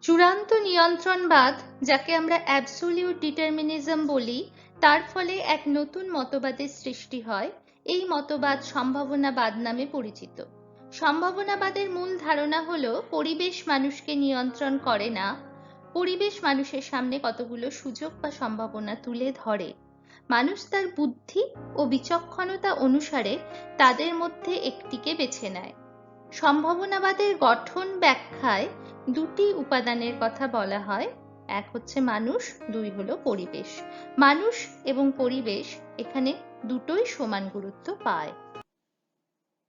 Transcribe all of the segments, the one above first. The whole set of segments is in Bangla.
চূড়ান্ত নিয়ন্ত্রণবাদ, যাকে আমরা অ্যাবসোলিউট ডিটারমিনিজম বলি, তার ফলে এক নতুন মতবাদের সৃষ্টি হয়। এই মতবাদ সম্ভাবনাবাদ নামে পরিচিত। সম্ভাবনাবাদের মূল ধারণা হলো পরিবেশ মানুষকে নিয়ন্ত্রণ করে না, পরিবেশ মানুষের সামনে কতগুলো সুযোগ বা সম্ভাবনা তুলে ধরে। মানুষ তার বুদ্ধি ও বিচক্ষণতা অনুসারে তাদের মধ্যে একটিকে বেছে নেয়। সম্ভাবনাবাদের গঠন ব্যাখ্যায় দুটি উপাদানের কথা বলা হয়। এক হচ্ছে মানুষ, দুই হলো পরিবেশ। মানুষ এবং পরিবেশ এখানে দুটোই সমান গুরুত্ব পায়।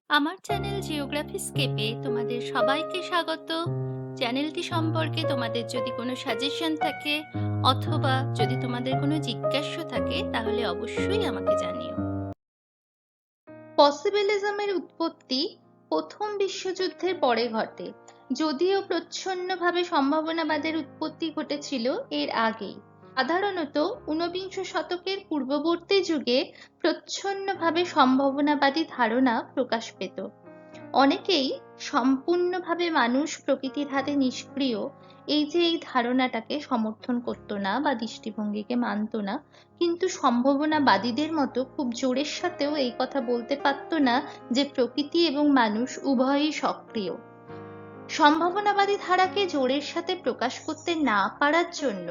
আমার চ্যানেল জিওগ্রাফি স্কেপে তোমাদের সবাইকে স্বাগত। চ্যানেলটি সম্পর্কে তোমাদের যদি কোনো সাজেশন থাকে অথবা যদি তোমাদের কোনো জিজ্ঞাসা থাকে তাহলে অবশ্যই আমাকে জানিও। পসিবিলিজমের উৎপত্তি প্রথম বিশ্বযুদ্ধের পরে ঘটে, যদিও প্রচ্ছন্নভাবে সম্ভাবনাবাদের উৎপত্তি ঘটেছিল এর আগেই। সাধারণত ঊনবিংশ শতকের পূর্ববর্তী যুগে প্রচ্ছন্নভাবে সম্ভাবনাবাদী ধারণা প্রকাশ পেত। অনেকেই সম্পূর্ণভাবে মানুষ প্রকৃতির হাতে নিষ্ক্রিয় এই ধারণাটাকে সমর্থন করতো না বা দৃষ্টিভঙ্গিকে মানত না, কিন্তু সম্ভাবনাবাদীদের মতো খুব জোরের সাথেও এই কথা বলতে পারতো না যে প্রকৃতি এবং মানুষ উভয়ই সক্রিয়। সম্ভাবনাবাদী ধারাকে জোরের সাথে প্রকাশ করতে না পারার জন্য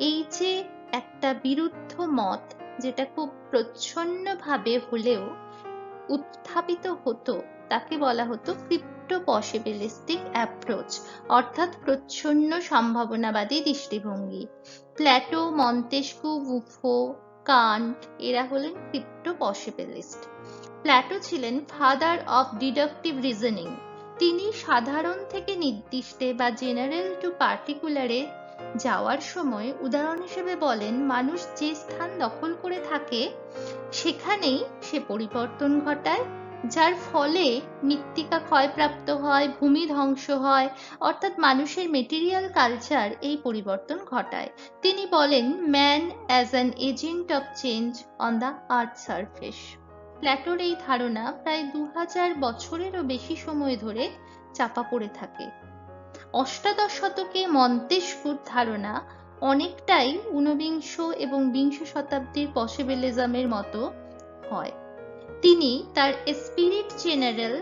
এই যে একটা বিরুদ্ধ মত, যেটা খুব প্রচ্ছন্নভাবে হলেও উত্থাপিত হতো, তাকে বলা হতো ক্রিপ্টো পসিবিলিস্টিক অ্যাপ্রোচ, অর্থাৎ প্রচ্ছন্ন সম্ভাবনাবাদী দৃষ্টিভঙ্গি। প্ল্যাটো, মন্তেস্কু, বুফো, কান্ট এরা হলেন ক্রিপ্টো পসিবিলিস্ট। প্ল্যাটো ছিলেন ফাদার অফ ডিডাকটিভ রিজনিং। তিনি সাধারণ থেকে নির্দিষ্টে বা জেনারেল টু পার্টিকুলারে যাওয়ার সময় উদাহরণ হিসেবে বলেন, মানুষ যে স্থান দখল করে থাকে সেখানেই সে পরিবর্তন ঘটায়, যার ফলে মৃত্তিকা ক্ষয়প্রাপ্ত হয়, ভূমি ধ্বংস হয়, অর্থাৎ মানুষের মেটেরিয়াল কালচার এই পরিবর্তন ঘটায়। তিনি বলেন, man as an agent of change on the earth surface. প্ল্যাটোর এই ধারণা প্রায় 2000 বছরেরও বেশি সময় ধরে চাপা পড়ে থাকে। অষ্টাদশ শতকে মন্তেস্কুর ধারণা অনেকটাই ঊনবিংশ এবং বিংশ শতাব্দীর পসিবিলিজমের মতো হয়। তিনি তার স্পিরিট জেনারেল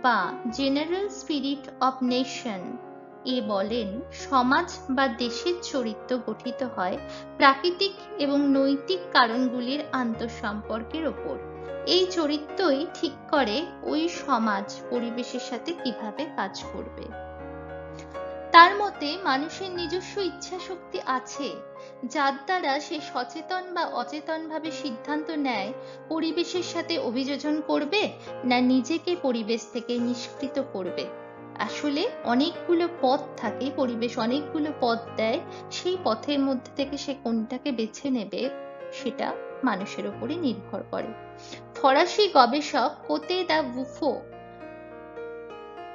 বা জেনারেল স্পিরিট অফ নেশন এ বলেন, সমাজ বা দেশের চরিত্র গঠিত হয় প্রাকৃতিক এবং নৈতিক কারণগুলির আন্তঃসম্পর্কের ওপর। এই চরিত্রই ঠিক করে ওই সমাজ পরিবেশের সাথে কিভাবে কাজ করবে। তার মতে মানুষের নিজস্ব ইচ্ছা শক্তি আছে, যার দ্বারা সে সচেতন বা অচেতনভাবে সিদ্ধান্ত নেয় পরিবেশের সাথে অভিযোজন করবে না নিজেকে পরিবেশ থেকে নিষ্কৃত করবে। আসলে অনেকগুলো পথ থাকে, পরিবেশ অনেকগুলো পথ দেয়, সেই পথের মধ্যে থেকে সে কোনটাকে বেছে নেবে সেটা মানুষের উপরই নির্ভর করে। ফরাসি গবেষক কোতে দা বুফো,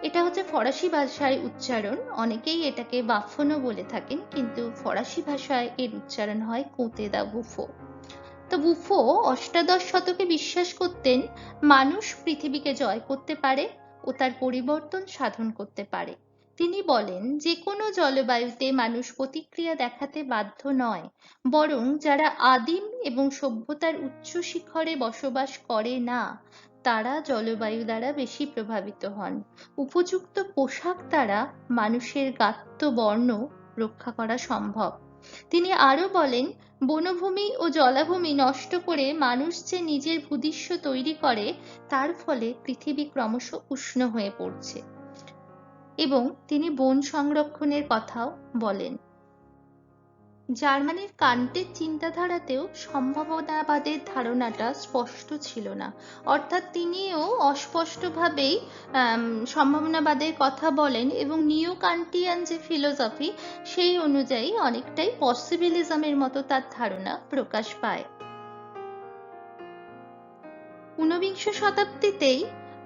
এটা হচ্ছে ফরাসি ভাষায় উচ্চারণ, অনেকেই এটাকে বাফনও বলে থাকেন, কিন্তু ফরাসি ভাষায় এর উচ্চারণ হয় কোতে দা বুফো। তো বুফো অষ্টাদশ শতকে বিশ্বাস করতেন মানুষ পৃথিবীকে জয় করতে পারে ও তার পরিবর্তন সাধন করতে পারে। তিনি বলেন, যে কোনো জলবায়ুতে মানুষ প্রতিক্রিয়া দেখাতে বাধ্য নয়, বরং যারা আদিম এবং সভ্যতার উচ্চ শিখরে বসবাস করে না তারা জলবায়ু দ্বারা বেশি প্রভাবিত হন। উপযুক্ত পোশাক দ্বারা মানুষের গাত্র বর্ণ রক্ষা করা সম্ভব। তিনি আরো বলেন, বনভূমি ও জলাভূমি নষ্ট করে মানুষ যে নিজের ভূদৃশ্য তৈরি করে, তার ফলে পৃথিবী ক্রমশ উষ্ণ হয়ে পড়ছে। এবং তিনি বন সংরক্ষণের কথাও বলেন। জার্মানির কান্টের চিন্তাধারাতেও সম্ভাবনাবাদের ধারণাটা স্পষ্ট ছিল না, অর্থাৎ তিনিও অস্পষ্টভাবেই সম্ভাবনাবাদের কথা বলেন এবং নিও কান্টিয়ান যে ফিলোসফি সেই অনুযায়ী অনেকটাই পসিবিলিজমের মতো তার ধারণা প্রকাশ পায়। ঊনবিংশ শতাব্দীতেই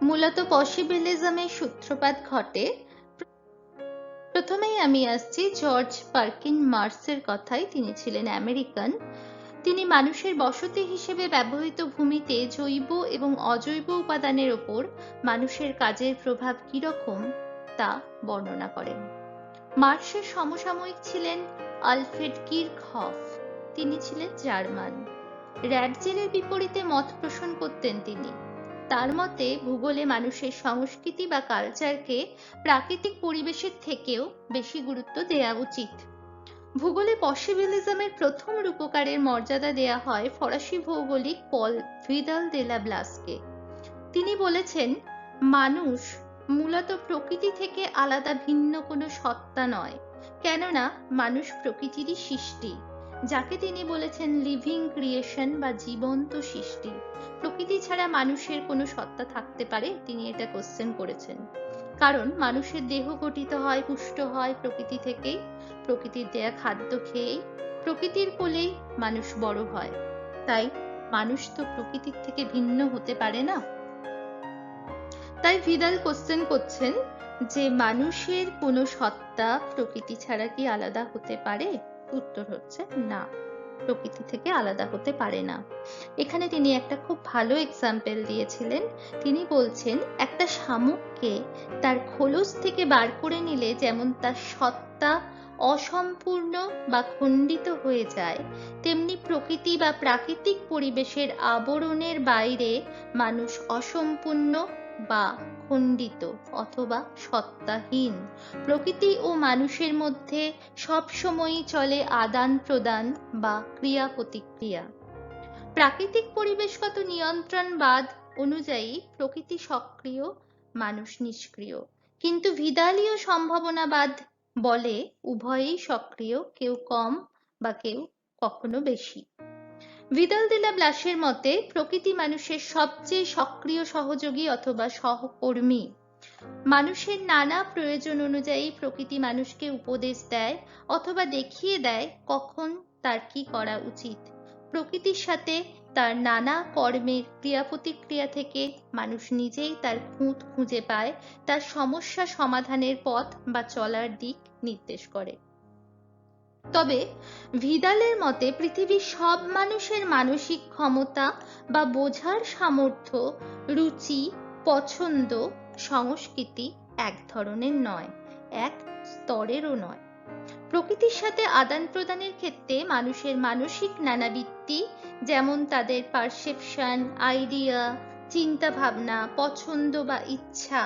মূলত পসিবিলিজমের সূত্রপাত ঘটে। প্রথমেই আমি আসছি জর্জ পার্কিন মার্সের কথায়। তিনি ছিলেন আমেরিকান। তিনি মানুষের বসতি হিসেবে ব্যবহৃত ভূমিতে জৈব এবং অজৈব উপাদানের ওপর মানুষের কাজের প্রভাব কিরকম তা বর্ণনা করেন। মার্কসের সমসাময়িক ছিলেন আলফ্রেড কির্কহফ, তিনি ছিলেন জার্মান। র্যাটজেলের বিপরীতে মত পোষণ করতেন তিনি। তার মতে ভূগোলে মানুষের সংস্কৃতি বা কালচারকে প্রাকৃতিক পরিবেশের থেকেও বেশি গুরুত্ব দেওয়া উচিত। ভূগোলে পসিবিলিজমের প্রথম রূপকারের মর্যাদা দেয়া হয় ফরাসি ভৌগোলিক পল ভিদাল দে লা ব্লাসকে। তিনি বলেছেন, মানুষ মূলত প্রকৃতি থেকে আলাদা ভিন্ন কোনো সত্তা নয়, কেননা মানুষ প্রকৃতিরই সৃষ্টি, যাকে তিনি বলেছেন লিভিং ক্রিয়েশন বা জীবন্ত সৃষ্টি। প্রকৃতি ছাড়া মানুষের কোনো সত্তা থাকতে পারে? তিনি এটা কোশ্চেন করেছেন। কারণ মানুষের দেহ গঠিত হয়, পুষ্ট হয় প্রকৃতি থেকেই, প্রকৃতির দেয়া খাদ্য খেয়েই, প্রকৃতির কোলেই মানুষ বড় হয়। তাই মানুষ তো প্রকৃতির থেকে ভিন্ন হতে পারে না। তাই ভিদাল কোশ্চেন করছেন যে মানুষের কোনো সত্তা প্রকৃতি ছাড়া কি আলাদা হতে পারে? উত্তর হচ্ছে না, প্রকৃতি থেকে আলাদা হতে পারে না। এখানে তিনি একটা খুব ভালো এক্সাম্পল দিয়েছিলেন। তিনি বলছেন, একটা শামুককে তার খোলস থেকে বার করে নিলে যেমন তার সত্তা অসম্পূর্ণ বা খণ্ডিত হয়ে যায়, তেমনি প্রকৃতি বা প্রাকৃতিক পরিবেশের আবরণের বাইরে মানুষ অসম্পূর্ণ বা খণ্ডিত অথবা সত্তাহীন। প্রকৃতি ও মানুষের মধ্যে সবসময়ই চলে আদান প্রদান বা ক্রিয়া প্রতিক্রিয়া। প্রাকৃতিক পরিবেশগত নিয়ন্ত্রণবাদ অনুযায়ী প্রকৃতি সক্রিয়, মানুষ নিষ্ক্রিয়। কিন্তু ভিদালীয় সম্ভাবনাবাদ বলে উভয়েই সক্রিয়, কেউ কম বা কেউ কখনো বেশি। ভিদাল দে লা ব্লাসের মতে প্রকৃতি মানুষের সবচেয়ে সক্রিয় সহযোগী অথবা সহকর্মী। মানুষের নানা প্রয়োজন অনুযায়ী প্রকৃতি মানুষকে উপদেশ দেয় অথবা দেখিয়ে দেয় কখন তার কি করা উচিত। প্রকৃতির সাথে তার নানা কর্মের ক্রিয়া প্রতিক্রিয়া থেকে মানুষ নিজেই তার খুঁত খুঁজে পায়, তার সমস্যা সমাধানের পথ বা চলার দিক নির্দেশ করে। তবে ভিদালের মতে পৃথিবীর সব মানুষের মানসিক ক্ষমতা বা বোঝার সামর্থ্য, রুচি, পছন্দ, সংস্কৃতি এক ধরনের নয়, এক স্তরেরও নয়। প্রকৃতির সাথে আদান প্রদানের ক্ষেত্রে মানুষের মানসিক নানাবৃত্তি, যেমন তাদের পারসেপশন, আইডিয়া, চিন্তা ভাবনা, পছন্দ বা ইচ্ছা,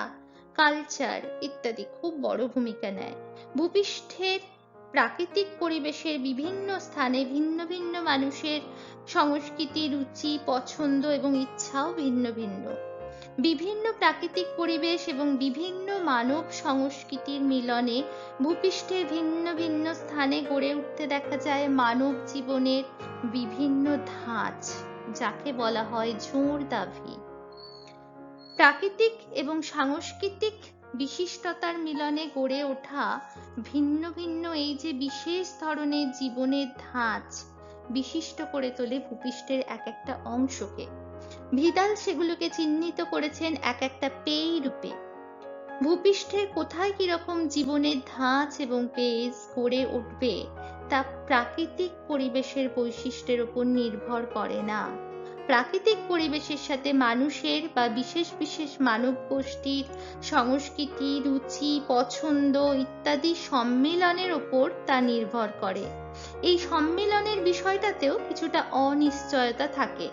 কালচার ইত্যাদি খুব বড় ভূমিকা নেয়। ভূপৃষ্ঠের প্রাকৃতিক পরিবেশের বিভিন্ন স্থানে ভিন্ন ভিন্ন মানুষের সংস্কৃতি, রুচি, পছন্দ এবং ইচ্ছাও ভিন্ন ভিন্ন। বিভিন্ন প্রাকৃতিক পরিবেশ এবং বিভিন্ন মানব সংস্কৃতির মিলনে ভূপৃষ্ঠের ভিন্ন ভিন্ন স্থানে গড়ে উঠতে দেখা যায় মানব জীবনের বিভিন্ন ধাঁচ, যাকে বলা হয় ঝোড় দাভি। প্রাকৃতিক এবং সাংস্কৃতিক বিশিষ্টতার মিলনে গড়ে ওঠা ভিন্ন ভিন্ন এই যে বিশেষ ধরনের জীবনের ধাঁচ বিশিষ্ট করে তোলে ভূপৃষ্ঠের এক একটা অংশকে। ভিদাল সেগুলোকে চিহ্নিত করেছেন এক একটা পেই রূপে। ভূপৃষ্ঠের কোথায় কিরকম জীবনের ধাঁচ এবং পেজ গড়ে উঠবে তা প্রাকৃতিক পরিবেশের বৈশিষ্ট্যের উপর নির্ভর করে না। প্রাকৃতিক পরিবেশের সাথে মানুষের বা বিশেষ বিশেষ মানব গোষ্ঠীর সংস্কৃতি, রুচি, পছন্দ ইত্যাদি সম্মিলনের উপর তা নির্ভর করে। এই সম্মিলনের বিষয়টাতেও কিছুটা অনিশ্চয়তা থাকে।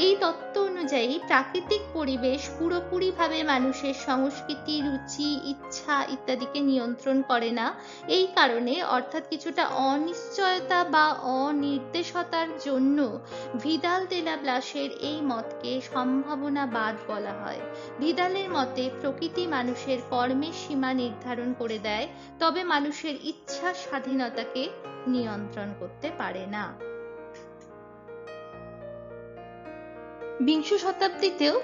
এই তত্ত্ব অনুযায়ী প্রাকৃতিক পরিবেশ পুরোপুরিভাবে মানুষের সংস্কৃতি, রুচি, ইচ্ছা ইত্যাদিকে নিয়ন্ত্রণ করে না। এই কারণে অর্থাৎ কিছুটা অনিশ্চয়তা বা অনির্দেশতার জন্য ভিদাল দে লা ব্লাসের এই মতকে সম্ভাবনাবাদ বলা হয়। ভিদালের মতে প্রকৃতি মানুষের কর্মের সীমা নির্ধারণ করে দেয়, তবে মানুষের ইচ্ছা স্বাধীনতাকে নিয়ন্ত্রণ করতে পারে না। বিংশ শতাব্দীতেও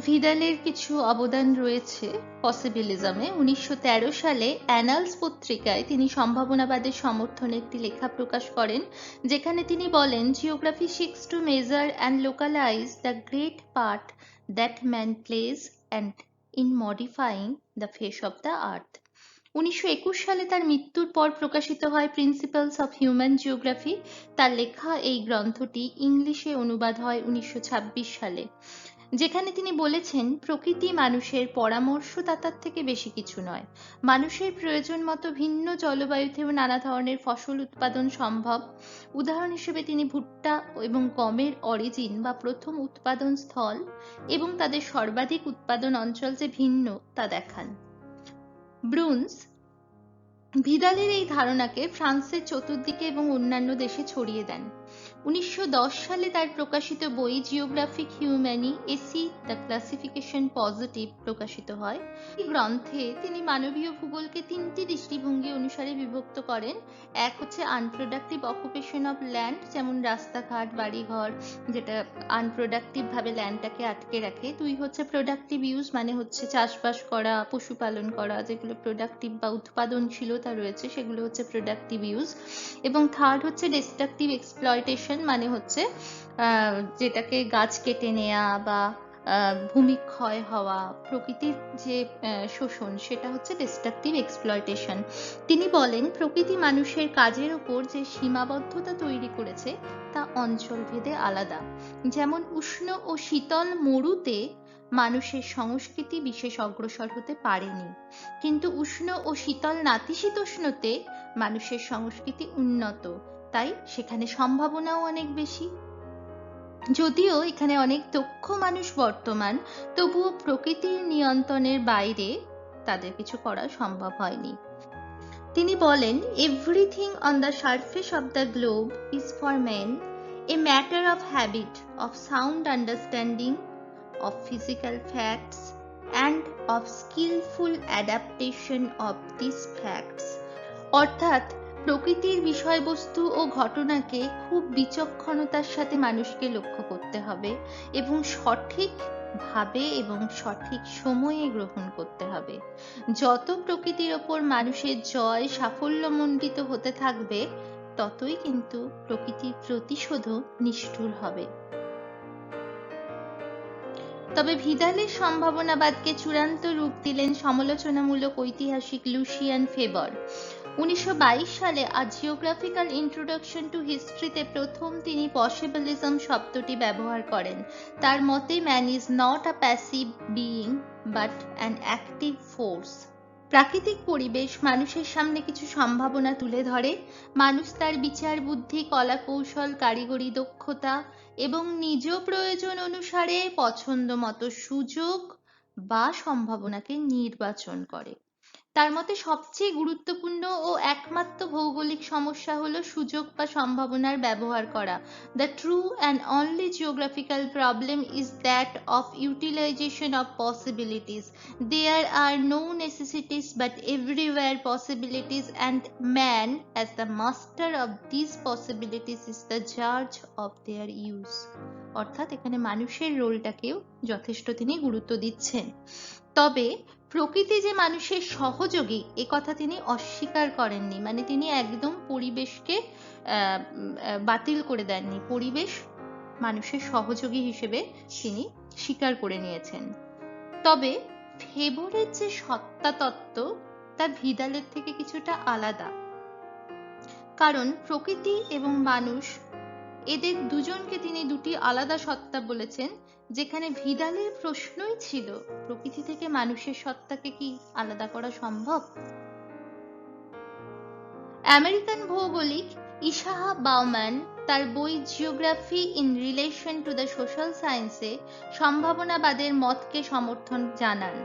ভিদালের কিছু অবদান রয়েছে পসিবিলিজমে। 1913 সালে অ্যানালস পত্রিকায় তিনি সম্ভাবনাবাদের সমর্থনে একটি লেখা প্রকাশ করেন, যেখানে তিনি বলেন, geography seeks to measure and localize the great part that man plays and in modifying the face of the earth. 1921 সালে তার মৃত্যুর পর প্রকাশিত হয় প্রিন্সিপালস অফ হিউম্যান জিওগ্রাফি। তার লেখা এই গ্রন্থটি ইংলিশে অনুবাদ হয় 1926 সালে। যেখানে তিনি বলেছেন প্রকৃতি মানুষের পরামর্শদাতার থেকে বেশি কিছু নয়। মানুষের প্রয়োজন মতো ভিন্ন জলবায়ুতেও নানা ধরনের ফসল উৎপাদন সম্ভব। উদাহরণ হিসেবে তিনি ভুট্টা এবং গমের অরিজিন বা প্রথম উৎপাদন স্থল এবং তাদের সর্বাধিক উৎপাদন অঞ্চল যে ভিন্ন তা দেখান। ব্রুন্স ভিদালের এই ধারণাকে ফ্রান্সের চতুর্দিকে এবং অন্যান্য দেশে ছড়িয়ে দেন। 1910 সালে তার প্রকাশিত বই জিওগ্রাফিক হিউম্যানি এসি দ্য ক্লাসিফিকেশন পজিটিভ প্রকাশিত হয়। এই গ্রন্থে তিনি মানবীয় ভূগোলকে তিনটি দৃষ্টিভঙ্গি অনুসারে বিভক্ত করেন। এক হচ্ছে আনপ্রোডাক্টিভ অকুপেশন অফ ল্যান্ড, যেমন রাস্তাঘাট, বাড়িঘর, যেটা আনপ্রোডাক্টিভ ভাবে ল্যান্ডটাকে আটকে রাখে। দুই হচ্ছে প্রোডাক্টিভ ইউজ, মানে হচ্ছে চাষবাস করা, পশুপালন করা, যেগুলো প্রোডাক্টিভ বা উৎপাদনশীলতা রয়েছে সেগুলো হচ্ছে প্রোডাক্টিভ ইউজ। এবং থার্ড হচ্ছে ডিস্ট্রাকটিভ এক্সপ্লয়টেশন, মানে হচ্ছে যেটাকে গাছ কেটে নেওয়া বা ভূমিক্ষয় হওয়া, প্রকৃতির যে শোষণ, সেটা হচ্ছে ডিস্ট্রাকটিভ এক্সপ্লয়টেশন। তিনি বলেন প্রকৃতি মানুষের কাজের উপর যে সীমাবদ্ধতা তৈরি করেছে তা অঞ্চলভেদে আলাদা। যেমন উষ্ণ ও শীতল মরুতে মানুষের সংস্কৃতি বিশেষ অগ্রসর হতে পারেনি, কিন্তু উষ্ণ ও শীতল নাতিশীতোষ্ণতে মানুষের সংস্কৃতি উন্নত, তাই সেখানে সম্ভাবনাও অনেক বেশি। যদিও এখানে অনেক দক্ষ মানুষ বর্তমান, তবুও প্রকৃতির নিয়ন্ত্রণের বাইরে তাদের কিছু করা সম্ভব হয়নি। তিনি বলেন everything on the surface of the globe is for man a matter of habit, of sound understanding, of physical facts and of skillful adaptation of these facts। অর্থাৎ প্রকৃতির বিষয়বস্তু ও ঘটনাকে খুব বিচক্ষণতার সাথে মানুষকে লক্ষ্য করতে হবে এবং সঠিক ভাবে এবং সঠিক সময়ে গ্রহণ করতে হবে। যত প্রকৃতির ওপর মানুষের জয় সাফল্যমণ্ডিত হতে থাকবে, ততই কিন্তু প্রকৃতির প্রতিশোধও নিষ্ঠুর হবে। তবে ভিদালের সম্ভাবনাবাদকে চূড়ান্ত রূপ দিলেন সমালোচনামূলক ঐতিহাসিক লুসিয়ান ফেবার। 1922 সালে আ জিওগ্রাফিক্যাল ইন্ট্রোডাকশন টু হিস্ট্রিতে প্রথম তিনি পসিবলিজম শব্দটি ব্যবহার করেন। তার মতে man is not a passive being but an active force. প্রাকৃতিক পরিবেশ মানুষের সামনে কিছু সম্ভাবনা তুলে ধরে। মানুষ তার বিচার বুদ্ধি, কলা কৌশল, কারিগরি দক্ষতা এবং নিজ প্রয়োজন অনুসারে পছন্দ মতো সুযোগ বা সম্ভাবনাকে নির্বাচন করে। তার মতে সবচেয়ে গুরুত্বপূর্ণ ও একমাত্র ভৌগোলিক সমস্যা হলো সুযোগ বা সম্ভাবনার ব্যবহার করা। The true and only geographical problem is that of utilization of possibilities. There are no necessities but everywhere possibilities, and man as the master of these possibilities is the judge of their use। অর্থাৎ এখানে মানুষের রোলটাকেও যথেষ্ট তিনি গুরুত্ব দিচ্ছেন। তবে প্রকৃতি যে মানুষের সহযোগী এ কথা তিনি অস্বীকার করেননি, মানে তিনি একদম পরিবেশকে বাতিল করে দেননি। পরিবেশ মানুষের সহযোগী হিসেবে তিনি স্বীকার করে নিয়েছেন। তবে ফেবরের যে সত্তা তত্ত্ব তা ভিদালের থেকে কিছুটা আলাদা, কারণ প্রকৃতি এবং মানুষ এদের দুজনকে তিনি দুটি আলাদা সত্তা বলেছেন, যেখানে ভিদালের প্রশ্নই ছিল প্রকৃতি থেকে মানুষের সত্তাকে কি আলাদা করা সম্ভব। আমেরিকান ভৌগোলিক ইশাহা বাউম্যান তার বই geography in relation to the social সায়েন্সে সম্ভাবনাবাদের মতকে সমর্থন জানান।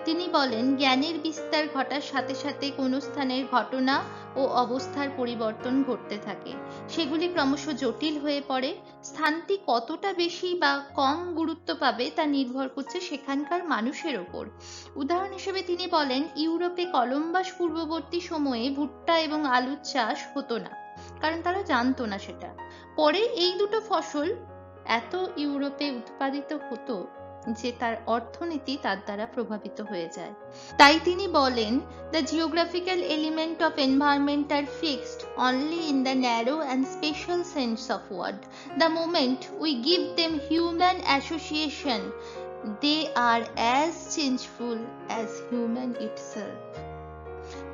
তিনি বলেন জ্ঞানের বিস্তার ঘটার সাথে সাথে কোনো স্থানের ঘটনা ও অবস্থার পরিবর্তন ঘটতে থাকে, সেগুলি ক্রমশ জটিল হয়ে পড়ে। স্থানটি কতটা বেশি বা কম গুরুত্ব পাবে তা নির্ভর করছে সেখানকার মানুষের ওপর। উদাহরণ হিসেবে তিনি বলেন ইউরোপে কলম্বাস পূর্ববর্তী সময়ে ভুট্টা এবং আলুর চাষ হতো না, কারণ তারা জানতো না সেটা। পরে এই দুটো ফসল এত ইউরোপে উৎপাদিত হতো যে তার অর্থনীতি তার দ্বারা প্রভাবিত হয়ে যায়। তাই তিনি বলেন the geographical element of environment are fixed only in the narrow and special sense of word. The moment we give them human association, they are as changeful as human itself.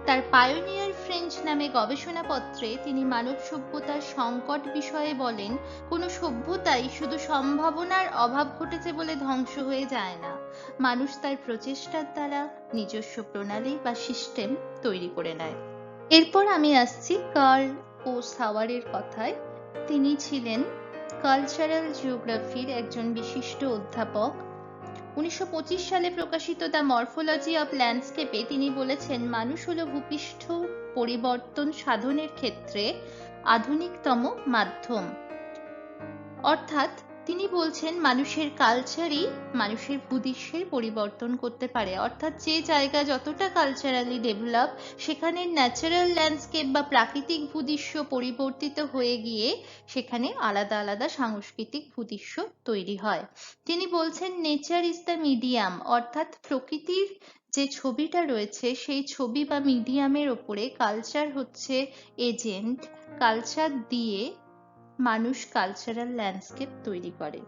তার পায়োনিয়ার ফ্রেঞ্চ নামে গবেষণাপত্রে তিনি মানব সভ্যতার সংকট বিষয়ে বলেন, কোনো সভ্যতাই শুধু সম্ভাবনার অভাব ঘটেছে বলে ধ্বংস হয়ে যায় না, মানুষ তার প্রচেষ্টার দ্বারা নিজস্ব প্রণালী বা সিস্টেম তৈরি করে নেয়। এরপর আমি আসছি কার্ল ও সাওয়ারের কথায়। তিনি ছিলেন কালচারাল জিওগ্রাফির একজন বিশিষ্ট অধ্যাপক। 1925 সালে প্রকাশিত দ্য মরফোলজি অফ ল্যান্ডস্কেপে তিনি বলেছেন, মানুষ হলো ভূপৃষ্ঠ পরিবর্তন সাধনের ক্ষেত্রে আধুনিকতম মাধ্যম। অর্থাৎ তিনি বলছেন মানুষের কালচারই মানুষের ভূদৃশ্যের পরিবর্তন করতে পারে। অর্থাৎ যে জায়গা যতটা কালচারালি ডেভেলপ, সেখানে ন্যাচারাল ল্যান্ডস্কেপ বা প্রাকৃতিক ভূদৃশ্য পরিবর্তিত হয়ে গিয়ে সেখানে আলাদা আলাদা সাংস্কৃতিক ভূদৃশ্য তৈরি হয়। তিনি বলছেন নেচার ইজ দ্য মিডিয়াম, অর্থাৎ প্রকৃতির যে ছবিটা রয়েছে সেই ছবি বা মিডিয়ামের ওপরে কালচার হচ্ছে এজেন্ট। কালচার দিয়ে মানুষ কালচারাল ল্যান্ডস্কেপ তৈরি করে।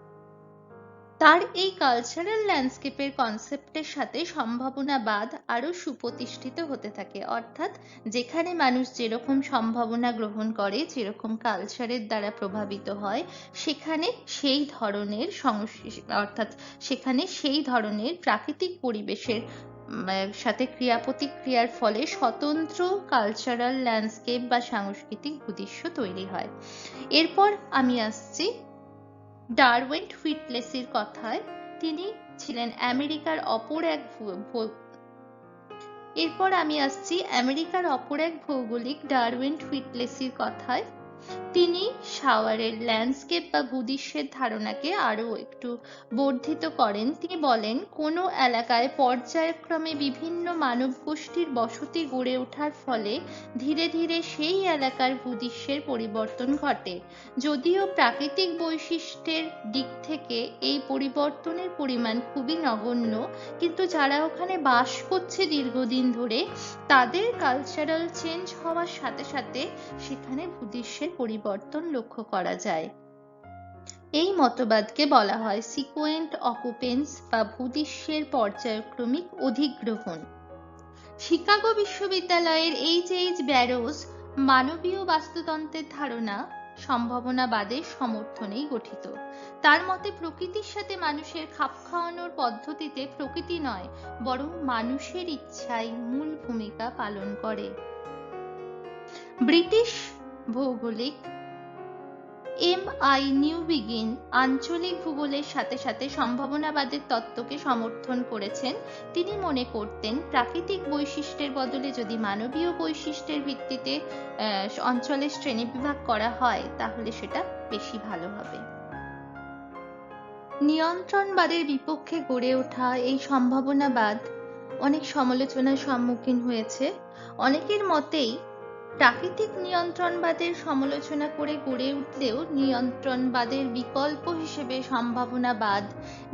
তার এই কালচারাল ল্যান্ডস্কেপের কনসেপ্টের সাথে সম্ভাবনাবাদ আরো সুপ্রতিষ্ঠিত হতে থাকে। অর্থাৎ যেখানে মানুষ যেরকম সম্ভাবনা গ্রহণ করে, যেরকম কালচারের দ্বারা প্রভাবিত হয়, সেখানে সেই ধরনের অর্থাৎ সেখানে সেই ধরনের প্রাকৃতিক পরিবেশের সাথে ক্রিয়া প্রতিক্রিয়ার ফলে স্বতন্ত্র কালচারাল ল্যান্ডস্কেপ বা সাংস্কৃতিক ভূদৃশ্য তৈরি হয়। এরপর আমি আসছি ডারউইন হুইটলেসির কথায়। তিনি ছিলেন আমেরিকার অপর এক ভৌগোলিক ডারউইন হুইটলেসির কথায়। তিনি সাওয়ারের ল্যান্ডস্কেপ বা ভূদৃশ্যের ধারণাকে আরো একটু বর্ধিত করেন। তিনি বলেন, কোনো এলাকায় পর্যায়ক্রমে বিভিন্ন মানব গোষ্ঠীর বসতি গড়ে ওঠার ফলে ধীরে ধীরে সেই এলাকার ভূদৃশ্যের পরিবর্তন ঘটে। যদিও প্রাকৃতিক বৈশিষ্ট্যের দিক থেকে এই পরিবর্তনের পরিমাণ খুবই নগণ্য, কিন্তু যারা ওখানে বাস করছে দীর্ঘদিন ধরে, তাদের কালচারাল চেঞ্জ হওয়ার সাথে সাথে সেখানে ভূদৃশ্যের পরিবর্তন লক্ষ্য করা যায়। এই মতবাদকে বলা হয় সিকোয়েন্ট অকুপেন্স বা ভূদৃশ্যের পর্যায়ক্রমিক অধিগ্রহণ। শিকাগো বিশ্ববিদ্যালয়ের এইচ ব্যারোজ মানবীয় বাস্তুতন্ত্রের ধারণা সম্ভাবনাবাদের সমর্থনেই গঠিত। তার মতে প্রকৃতির সাথে মানুষের খাপ খাওয়ানোর পদ্ধতিতে প্রকৃতি নয়, বরং মানুষের ইচ্ছাই মূল ভূমিকা পালন করে। ব্রিটিশ ভৌগোলিক এম.আই. নিউবিগিন আঞ্চলিক ভূগোলের সাথে সাথে সম্ভাবনাবাদের তত্ত্বকে সমর্থন করেছেন। তিনি মনে করতেন প্রাকৃতিক বৈশিষ্ট্যের বদলে যদি মানবীয় বৈশিষ্ট্যের ভিত্তিতে অঞ্চলের শ্রেণীবিভাগ করা হয়, তাহলে সেটা বেশি ভালো হবে। নিয়ন্ত্রণবাদের বিপক্ষে গড়ে ওঠা এই সম্ভাবনাবাদ অনেক সমালোচনার সম্মুখীন হয়েছে। অনেকের মতেই প্রাকৃতিক নিয়ন্ত্রণবাদের সমালোচনা করে গড়ে উঠলেও নিয়ন্ত্রণবাদের বিকল্প হিসেবে সম্ভাবনাবাদ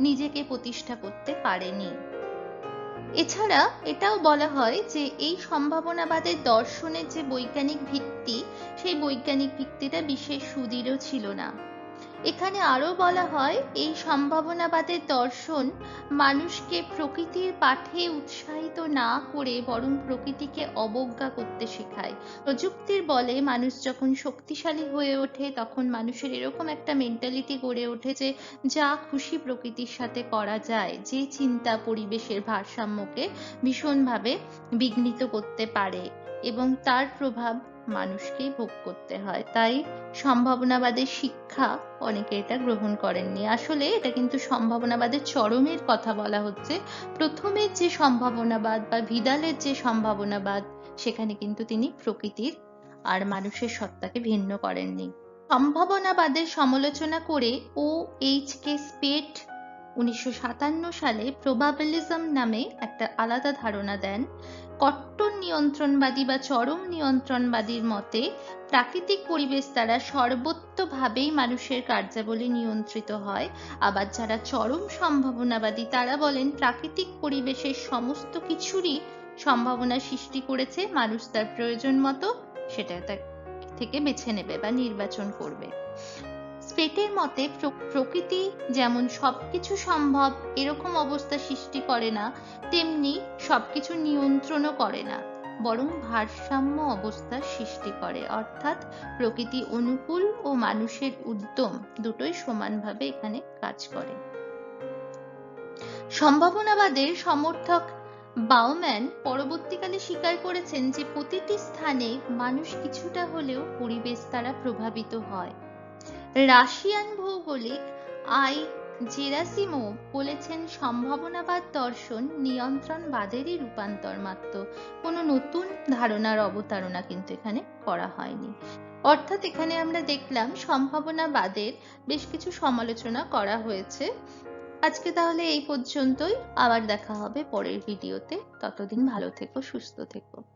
নিজেকে প্রতিষ্ঠা করতে পারেনি। এছাড়া এটাও বলা হয় যে এই সম্ভাবনাবাদের দর্শনের যে বৈজ্ঞানিক ভিত্তি, সেই বৈজ্ঞানিক ভিত্তিটা বিশেষ সুদৃঢ় ছিল না। এখানে আরো বলা হয় এই সম্ভাবনাবাদের দর্শন মানুষকে প্রকৃতির পাঠে উৎসাহিত না করে বরং প্রকৃতিকে অবজ্ঞা করতে শেখায়। প্রযুক্তির বলে মানুষ যখন শক্তিশালী হয়ে ওঠে, তখন মানুষের এরকম একটা মেন্টালিটি গড়ে ওঠে যে যা খুশি প্রকৃতির সাথে করা যায়, যে চিন্তা পরিবেশের ভারসাম্যকে ভীষণভাবে বিঘ্নিত করতে পারে এবং তার প্রভাব মানুষকেই ভোগ করতে হয়। তাই সম্ভাবনাবাদের শিক্ষা অনেকে এটা গ্রহণ করেননি। আসলে এটা কিন্তু সম্ভাবনাবাদের চরমের কথা বলা হচ্ছে। প্রথমের যে সম্ভাবনাবাদ বা ভিদালের যে সম্ভাবনাবাদ, সেখানে কিন্তু তিনি প্রকৃতির আর মানুষের সত্তাকে ভিন্ন করেননি। সম্ভাবনাবাদের সমালোচনা করে O.H.K. স্পেট 1957 সালে প্রবাবিলিজম নামে একটা আলাদা ধারণা দেন। কট্টর নিয়ন্ত্রণবাদী বা চরম নিয়ন্ত্রণবাদীর মতে প্রাকৃতিক পরিবেশ দ্বারা সর্বত্রভাবেই মানুষের কার্যাবলী নিয়ন্ত্রিত হয়। আবার যারা চরম সম্ভাবনাবাদী, তারা বলেন প্রাকৃতিক পরিবেশের সমস্ত কিছুরই সম্ভাবনা সৃষ্টি করেছে, মানুষ তার প্রয়োজন মতো সেটা থেকে বেছে নেবে বা নির্বাচন করবে। স্পেটের মতে প্রকৃতি যেমন সবকিছু সম্ভব এরকম অবস্থা সৃষ্টি করে না, তেমনি সবকিছু নিয়ন্ত্রণও করে না। বরং ভারসাম্য অবস্থার সৃষ্টি করে, অর্থাৎ প্রকৃতি অনুকূল ও মানুষের উদ্যম দুটোই সমানভাবে এখানে কাজ করে। সম্ভাবনাবাদের সমর্থক বাউম্যান পরবর্তীকালে স্বীকার করেছেন যে প্রতিটি স্থানে মানুষ কিছুটা হলেও পরিবেশ দ্বারা প্রভাবিত হয়। রাশিয়ান ভৌগোলিক আই জেরাসিমো বলেছেন, সম্ভাবনাবাদ দর্শন নিয়ন্ত্রণবাদেরই রূপান্তর মাত্র, কোনো নতুন ধারণার অবতারণা কিন্তু এখানে করা হয়নি। অর্থাৎ এখানে আমরা দেখলাম সম্ভাবনাবাদের বেশ কিছু সমালোচনা করা হয়েছে। আজকে তাহলে এই পর্যন্তই, আবার দেখা হবে পরের ভিডিওতে। ততদিন ভালো থেকো, সুস্থ থেকো।